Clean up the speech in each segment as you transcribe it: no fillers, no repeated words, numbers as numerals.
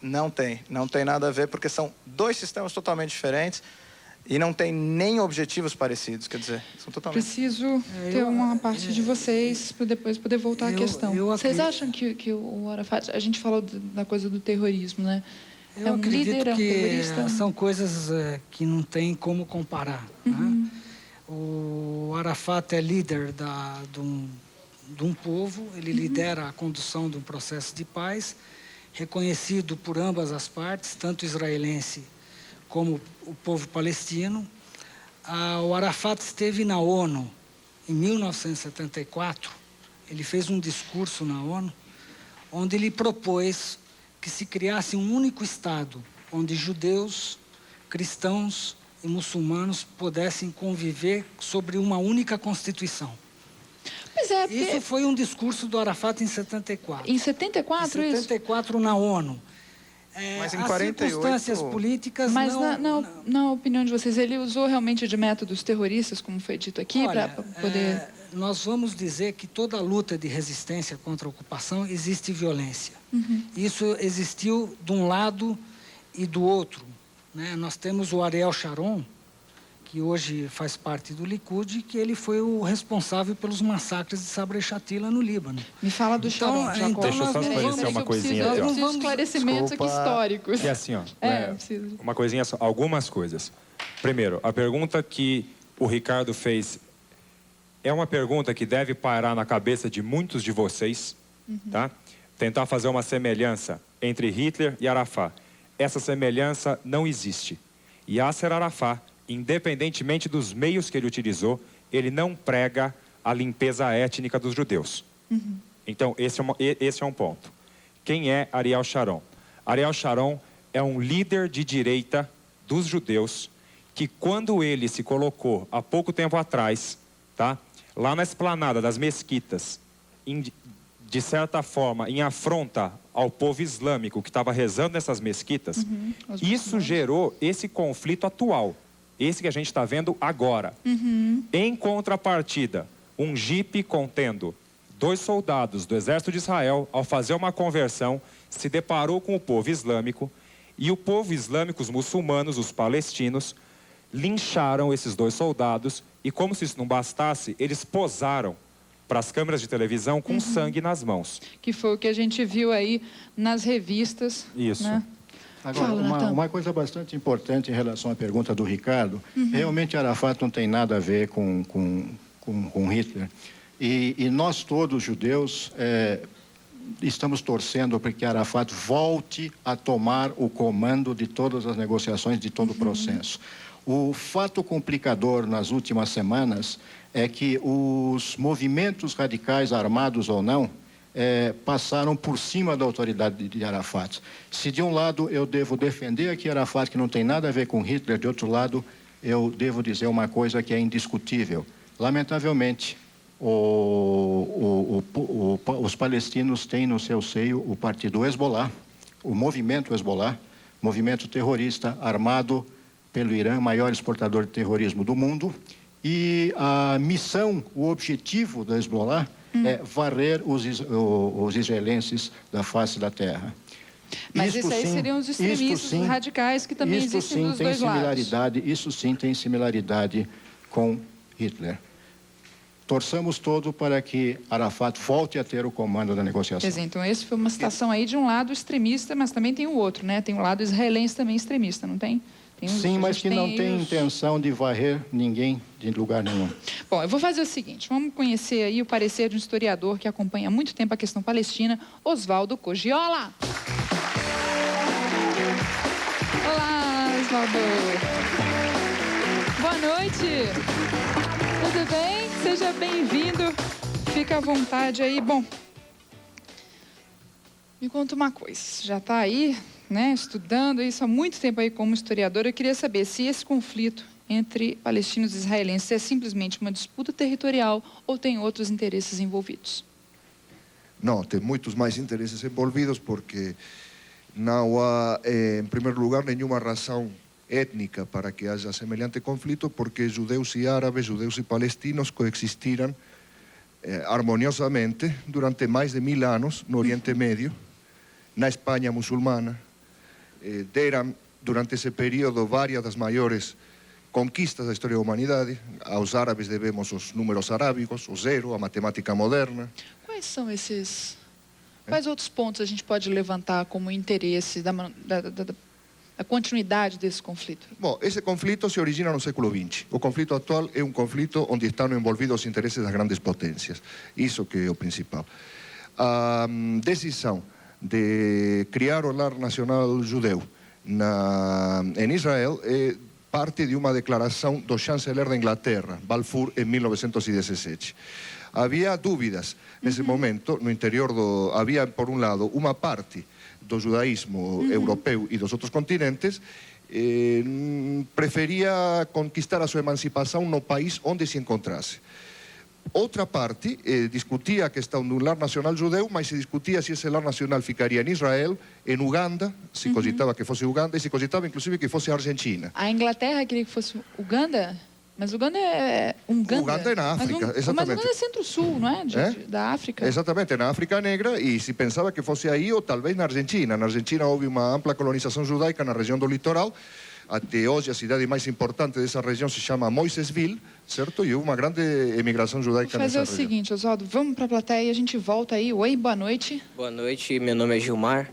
Não tem nada a ver, porque são dois sistemas totalmente diferentes e não tem nem objetivos parecidos, quer dizer, são totalmente... Preciso ter uma parte de vocês para depois poder voltar à questão. Vocês acham que o Arafat, a gente falou da coisa do terrorismo, né? Eu acredito que são coisas que não tem como comparar. Né? O Arafat é líder de um povo, ele lidera a condução de um processo de paz, reconhecido por ambas as partes, tanto israelense como o povo palestino. O Arafat esteve na ONU em 1974, ele fez um discurso na ONU, onde ele propôs que se criasse um único Estado, onde judeus, cristãos e muçulmanos pudessem conviver sobre uma única Constituição. Pois é, porque... Isso foi um discurso do Arafat em 74. Em 74, em 74 na ONU. Mas em as 48... circunstâncias políticas Mas não... na opinião de vocês, ele usou realmente de métodos terroristas, como foi dito aqui, para poder... Nós vamos dizer que toda luta de resistência contra a ocupação existe violência. Isso existiu de um lado e do outro. Né? Nós temos o Ariel Sharon, que hoje faz parte do Likud, que ele foi o responsável pelos massacres de Sabra e Shatila no Líbano. Me fala do Sharon, Jacob. Deixa eu só esclarecer uma coisinha aqui, ó. Eu preciso de esclarecimentos aqui históricos. E assim, ó, preciso. uma coisinha só, algumas coisas. Primeiro, a pergunta que o Ricardo fez é uma pergunta que deve parar na cabeça de muitos de vocês, tá? Tentar fazer uma semelhança entre Hitler e Arafat. Essa semelhança não existe. Yasser Arafat, independentemente dos meios que ele utilizou, ele não prega a limpeza étnica dos judeus. Então, esse é um ponto. Quem é Ariel Sharon? Ariel Sharon é um líder de direita dos judeus que, quando ele se colocou há pouco tempo atrás, tá? Lá na esplanada das mesquitas, de certa forma, em afronta ao povo islâmico que estava rezando nessas mesquitas, isso gerou esse conflito atual, esse que a gente está vendo agora. Em contrapartida, um jipe contendo 2 soldados do exército de Israel, ao fazer uma conversão, se deparou com o povo islâmico, e o povo islâmico, os muçulmanos, os palestinos, lincharam esses 2 soldados, e como se isso não bastasse, eles posaram para as câmeras de televisão com sangue nas mãos. Que foi o que a gente viu aí nas revistas. Isso. Né? Agora, uma coisa bastante importante em relação à pergunta do Ricardo, realmente Arafat não tem nada a ver com Hitler. E nós todos, judeus, estamos torcendo para que Arafat volte a tomar o comando de todas as negociações, de todo o processo. O fato complicador nas últimas semanas é que os movimentos radicais, armados ou não, passaram por cima da autoridade de Arafat. Se de um lado eu devo defender aqui Arafat, que não tem nada a ver com Hitler, de outro lado eu devo dizer uma coisa que é indiscutível. Lamentavelmente, os palestinos têm no seu seio o partido Hezbollah, o movimento Hezbollah, movimento terrorista armado pelo Irã, maior exportador de terrorismo do mundo, e a missão, o objetivo da Hezbollah é varrer os israelenses da face da terra. Mas isso aí seriam os extremistas, os radicais, que também existem dos dois lados. Isso sim tem similaridade com Hitler. Torçamos todo para que Arafat volte a ter o comando da negociação. Quer dizer, então esse foi uma citação aí de um lado extremista, mas também tem o outro, né? Tem o lado israelense também extremista, não tem? Sim, mas que não tem intenção de varrer ninguém de lugar nenhum. Bom, eu vou fazer o seguinte, vamos conhecer aí o parecer de um historiador que acompanha há muito tempo a questão palestina, Oswaldo Cogiola. Olá, Oswaldo. Boa noite. Tudo bem? Seja bem-vindo. Fica à vontade aí. Bom, me conta uma coisa, já está aí, né, estudando isso há muito tempo aí como historiador. Eu queria saber se esse conflito entre palestinos e israelenses é simplesmente uma disputa territorial ou tem outros interesses envolvidos? Não, tem muitos mais interesses envolvidos porque não há, em primeiro lugar, nenhuma razão étnica para que haja semelhante conflito, porque judeus e árabes, judeus e palestinos coexistiram harmoniosamente durante mais de 1000 anos no Oriente Médio, na Espanha muçulmana, deram, durante esse período, várias das maiores conquistas da história da humanidade. Aos árabes devemos os números arábicos, o zero, a matemática moderna. Quais são esses... Quais outros pontos a gente pode levantar como interesse da continuidade desse conflito? Bom, esse conflito se origina no século XX. O conflito atual é um conflito onde estão envolvidos os interesses das grandes potências. Isso que é o principal. A decisão de criar o lar nacional judeu em Israel é parte de uma declaração do chanceler da Inglaterra, Balfour, em 1917. Havia dúvidas nesse momento no interior do... Havia, por um lado, uma parte do judaísmo europeu e dos outros continentes preferia conquistar a sua emancipação no país onde se encontrasse. Outra parte discutia a questão do lar nacional judeu, mas se discutia se esse lar nacional ficaria em Israel, em Uganda, se cogitava que fosse Uganda, e se cogitava inclusive que fosse Argentina. A Inglaterra queria que fosse Uganda? Mas Uganda é... Uganda é na África, exatamente. Mas Uganda é centro-sul, não é? Da África. Exatamente, na África Negra, e se pensava que fosse aí ou talvez na Argentina. Na Argentina houve uma ampla colonização judaica na região do litoral. Até hoje a cidade mais importante dessa região se chama Moisesville, certo? E houve uma grande emigração judaica nessa região. Vou fazer o seguinte, Oswaldo, vamos para a plateia e a gente volta aí. Oi, boa noite. Boa noite, meu nome é Gilmar.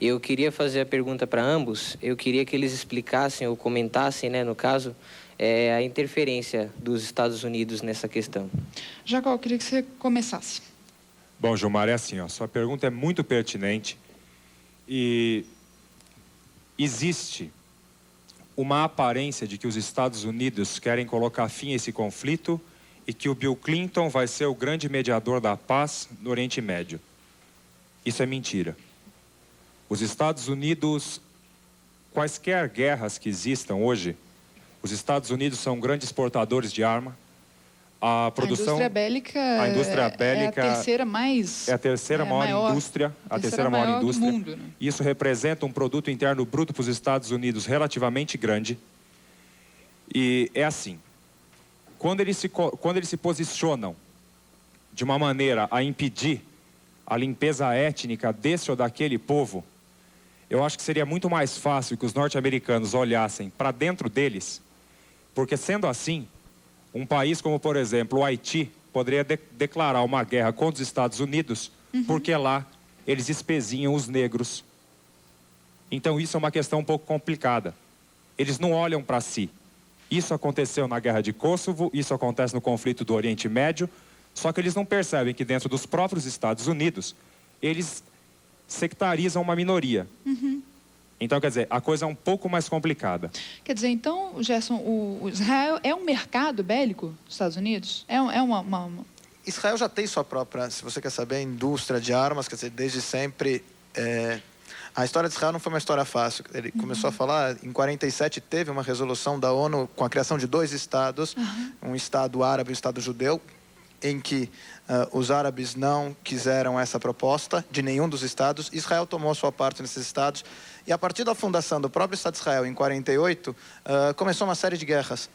Eu queria fazer a pergunta para ambos. Eu queria que eles explicassem ou comentassem, né, no caso, a interferência dos Estados Unidos nessa questão. Jacó, eu queria que você começasse. Bom, Gilmar, é assim, ó, sua pergunta é muito pertinente e existe uma aparência de que os Estados Unidos querem colocar fim a esse conflito e que o Bill Clinton vai ser o grande mediador da paz no Oriente Médio. Isso é mentira. Os Estados Unidos, quaisquer guerras que existam hoje, os Estados Unidos são grandes exportadores de arma. A indústria bélica é a terceira mais... É a terceira maior indústria. A terceira maior indústria. Do mundo, né? Isso representa um produto interno bruto para os Estados Unidos relativamente grande. E é assim, quando eles se posicionam de uma maneira a impedir a limpeza étnica desse ou daquele povo, eu acho que seria muito mais fácil que os norte-americanos olhassem para dentro deles, porque sendo assim, um país como, por exemplo, o Haiti, poderia declarar uma guerra contra os Estados Unidos, porque lá eles espezinham os negros. Então isso é uma questão um pouco complicada. Eles não olham para si. Isso aconteceu na Guerra de Kosovo, isso acontece no conflito do Oriente Médio, só que eles não percebem que dentro dos próprios Estados Unidos, eles sectarizam uma minoria. Então, quer dizer, a coisa é um pouco mais complicada. Quer dizer, então, Gerson, o Israel é um mercado bélico dos Estados Unidos? Israel já tem sua própria, se você quer saber, indústria de armas, quer dizer, desde sempre. A história de Israel não foi uma história fácil. Ele começou a falar, em 47 teve uma resolução da ONU com a criação de 2 estados, um estado árabe e um estado judeu, em que os árabes não quiseram essa proposta de nenhum dos estados. Israel tomou sua parte nesses estados. E a partir da fundação do próprio Estado de Israel, em 48, começou uma série de guerras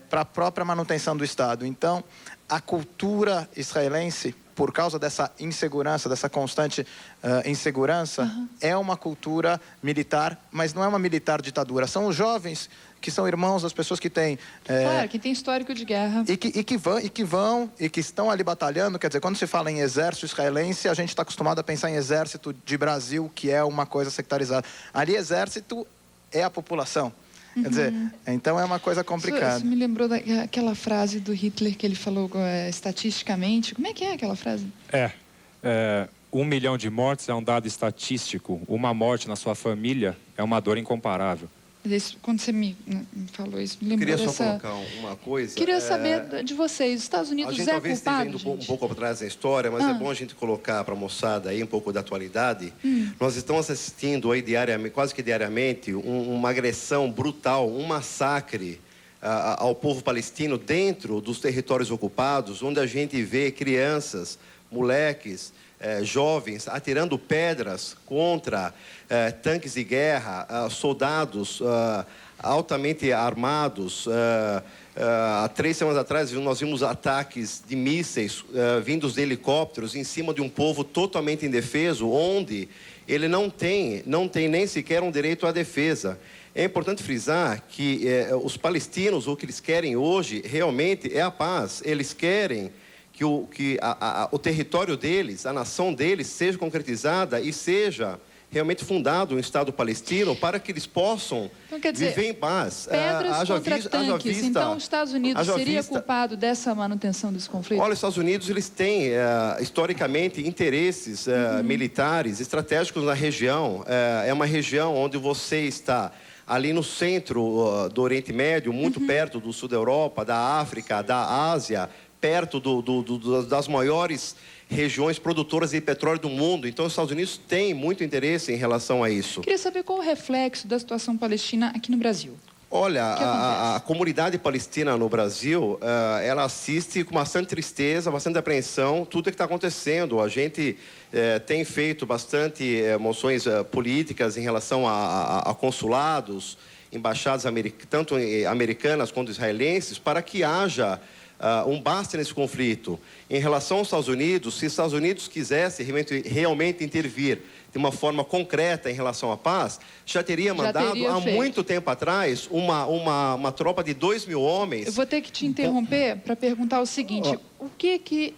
para a própria manutenção do Estado. Então, a cultura israelense, por causa dessa insegurança, dessa constante insegurança, é uma cultura militar, mas não é uma militar ditadura. São os jovens que são irmãos das pessoas que têm... Claro, que tem histórico de guerra. E que estão ali batalhando. Quer dizer, quando se fala em exército israelense, a gente está acostumado a pensar em exército de Brasil, que é uma coisa sectarizada. Ali, exército é a população. Quer dizer, então é uma coisa complicada. Isso me lembrou daquela frase do Hitler que ele falou estatisticamente. Como é que é aquela frase? 1 milhão de mortes é um dado estatístico. Uma morte na sua família é uma dor incomparável. Quando você me falou isso, me lembrou dessa... Queria só colocar uma coisa. Queria saber de vocês. Os Estados Unidos é culpado, talvez esteja indo um pouco para trás da história, mas é bom a gente colocar para a moçada aí um pouco da atualidade. Nós estamos assistindo aí diariamente, quase que diariamente, uma agressão brutal, um massacre ao povo palestino dentro dos territórios ocupados, onde a gente vê crianças, moleques, jovens atirando pedras contra tanques de guerra, soldados altamente armados. Há 3 semanas atrás, nós vimos ataques de mísseis vindos de helicópteros em cima de um povo totalmente indefeso, onde ele não tem nem sequer um direito à defesa. É importante frisar que os palestinos, o que eles querem hoje, realmente é a paz. Eles querem que o território deles, a nação deles, seja concretizada e seja realmente fundado um Estado palestino para que eles possam viver em paz. Pedras contra tanques. Então, os Estados Unidos seria culpado dessa manutenção desse conflito? Olha, os Estados Unidos, eles têm, historicamente, interesses militares, estratégicos na região. É uma região onde você está ali no centro do Oriente Médio, muito perto do sul da Europa, da África, da Ásia, perto das maiores regiões produtoras de petróleo do mundo. Então, os Estados Unidos têm muito interesse em relação a isso. Queria saber qual o reflexo da situação palestina aqui no Brasil. Olha, a comunidade palestina no Brasil, ela assiste com bastante tristeza, bastante apreensão, tudo o que está acontecendo. A gente tem feito bastante moções políticas em relação a consulados, embaixadas tanto americanas quanto israelenses, para que haja um basta nesse conflito. Em relação aos Estados Unidos, se os Estados Unidos quisessem realmente intervir de uma forma concreta em relação à paz, já teria mandado há muito tempo atrás uma tropa de 2.000 homens. Eu vou ter que te interromper para perguntar o seguinte: o que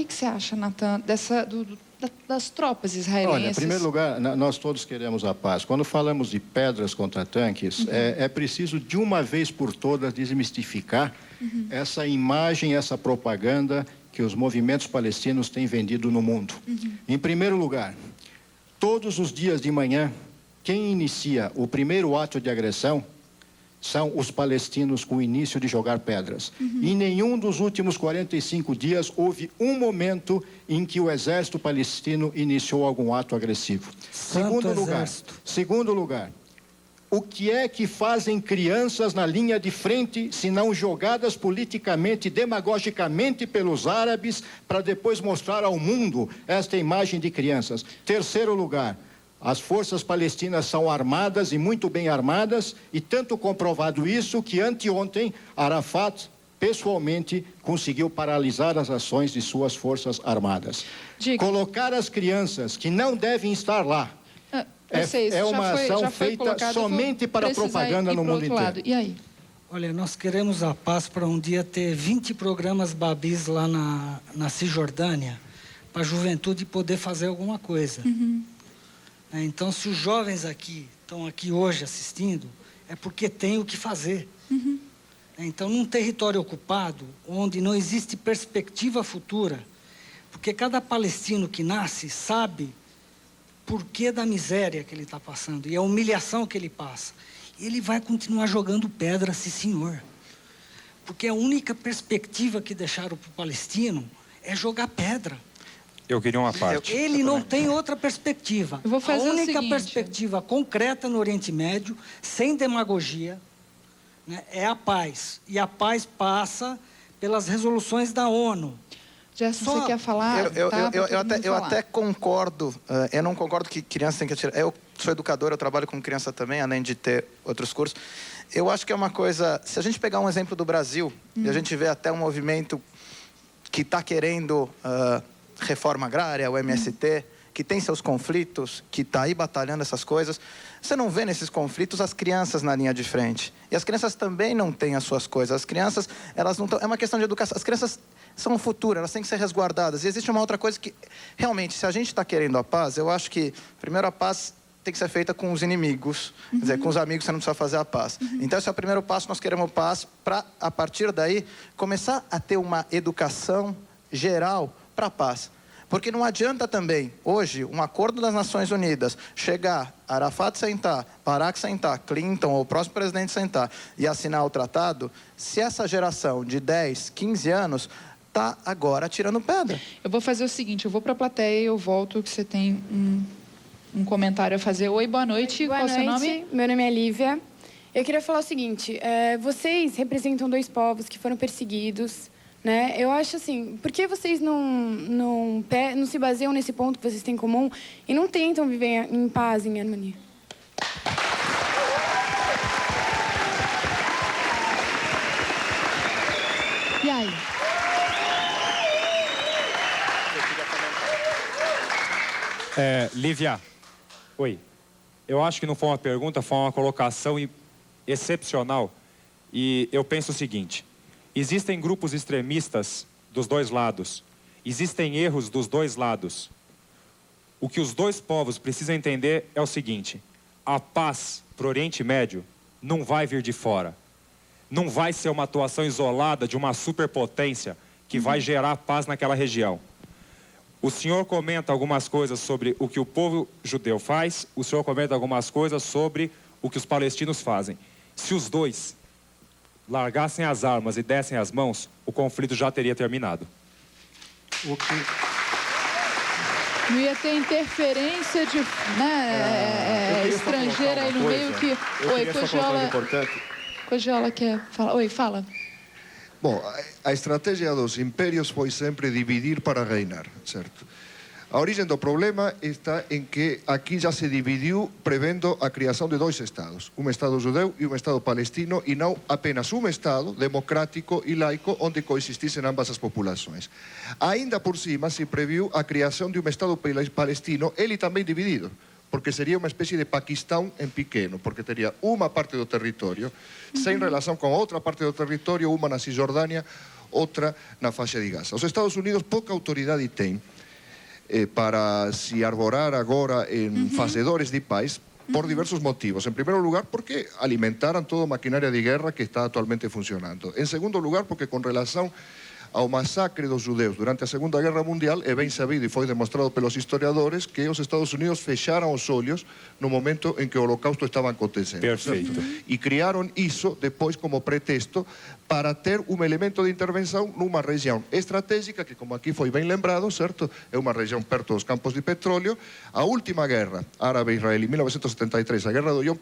você acha, Natan, das tropas israelenses? Olha, em primeiro lugar, nós todos queremos a paz. Quando falamos de pedras contra tanques, é preciso de uma vez por todas desmistificar essa imagem, essa propaganda que os movimentos palestinos têm vendido no mundo. Em primeiro lugar, todos os dias de manhã, quem inicia o primeiro ato de agressão são os palestinos com o início de jogar pedras. Em nenhum dos últimos 45 dias houve um momento em que o exército palestino iniciou algum ato agressivo. Segundo lugar, o que é que fazem crianças na linha de frente, se não jogadas politicamente, demagogicamente pelos árabes, para depois mostrar ao mundo esta imagem de crianças? Terceiro lugar, as forças palestinas são armadas e muito bem armadas, e tanto comprovado isso que anteontem Arafat pessoalmente conseguiu paralisar as ações de suas forças armadas. Colocar as crianças que não devem estar lá é uma ação feita somente para propaganda no mundo inteiro. E aí? Olha, nós queremos a paz para um dia ter 20 programas Babis lá na Cisjordânia, para a juventude poder fazer alguma coisa. Então, se os jovens estão aqui hoje assistindo, é porque tem o que fazer. Então, num território ocupado, onde não existe perspectiva futura, porque cada palestino que nasce sabe por que da miséria que ele está passando e a humilhação que ele passa. Ele vai continuar jogando pedra, sim, senhor. Porque a única perspectiva que deixaram para o palestino é jogar pedra. Eu queria uma parte. Ele não tem outra perspectiva. Eu vou fazer a única o seguinte: perspectiva concreta no Oriente Médio, sem demagogia, né, é a paz. E a paz passa pelas resoluções da ONU. Gerson, você quer falar? Eu até concordo. Eu não concordo que criança tem que atirar. Eu sou educador, eu trabalho com criança também, além de ter outros cursos. Eu acho que é uma coisa... Se a gente pegar um exemplo do Brasil, e a gente vê até um movimento que está querendo reforma agrária, o MST, que tem seus conflitos, que está aí batalhando essas coisas, você não vê nesses conflitos as crianças na linha de frente. E as crianças também não têm as suas coisas. As crianças, elas não estão... É uma questão de educação. As crianças são o futuro, elas têm que ser resguardadas. E existe uma outra coisa que, realmente, se a gente está querendo a paz, eu acho que, primeiro, a paz tem que ser feita com os inimigos. Quer dizer, com os amigos você não precisa fazer a paz. Então, esse é o primeiro passo, nós queremos paz para, a partir daí, começar a ter uma educação geral para a paz. Porque não adianta também, hoje, um acordo das Nações Unidas, chegar, Arafat sentar, Barak sentar, Clinton ou o próximo presidente sentar e assinar o tratado, se essa geração de 10, 15 anos está agora tirando pedra. Eu vou fazer o seguinte, eu vou para a plateia e eu volto, que você tem um comentário a fazer. Oi, boa noite. Boa noite. Qual o seu nome? Meu nome é Lívia. Eu queria falar o seguinte, vocês representam dois povos que foram perseguidos né? Eu acho assim, por que vocês não se baseiam nesse ponto que vocês têm em comum e não tentam viver em paz, em harmonia? E aí? Lívia, oi. Eu acho que não foi uma pergunta, foi uma colocação excepcional. E eu penso o seguinte: existem grupos extremistas dos dois lados. Existem erros dos dois lados. O que os dois povos precisam entender é o seguinte: a paz para o Oriente Médio não vai vir de fora. Não vai ser uma atuação isolada de uma superpotência que vai gerar paz naquela região. O senhor comenta algumas coisas sobre o que o povo judeu faz, o senhor comenta algumas coisas sobre o que os palestinos fazem. Se os dois largassem as armas e dessem as mãos, o conflito já teria terminado. Não ia ter interferência de, estrangeira aí no meio que... Oi, Cogiola quer falar? Oi, fala. Bom, a estratégia dos impérios foi sempre dividir para reinar, certo? A origem do problema está em que aqui já se dividiu prevendo a criação de dois estados, um estado judeu e um estado palestino, e não apenas um estado democrático e laico onde coexistissem ambas as populações. Ainda por cima se previu a criação de um estado palestino, ele também dividido, porque seria uma espécie de Paquistão em pequeno, porque teria uma parte do território sem relação com a outra parte do território, uma na Cisjordânia, outra na faixa de Gaza. Os Estados Unidos pouca autoridade têm para se arvorar agora em fazedores de paz por diversos motivos. Em primeiro lugar, porque alimentaram toda a maquinária de guerra que está atualmente funcionando. Em segundo lugar, porque com relação ao massacre dos judeus durante a Segunda Guerra Mundial, é bem sabido e foi demonstrado pelos historiadores que os Estados Unidos fecharam os olhos no momento em que o Holocausto estava acontecendo. Perfeito. E criaram isso depois como pretexto para ter um elemento de intervenção numa região estratégica que, como aqui foi bem lembrado, certo? É uma região perto dos campos de petróleo. A última guerra árabe-israelí, 1973, a Guerra do Yom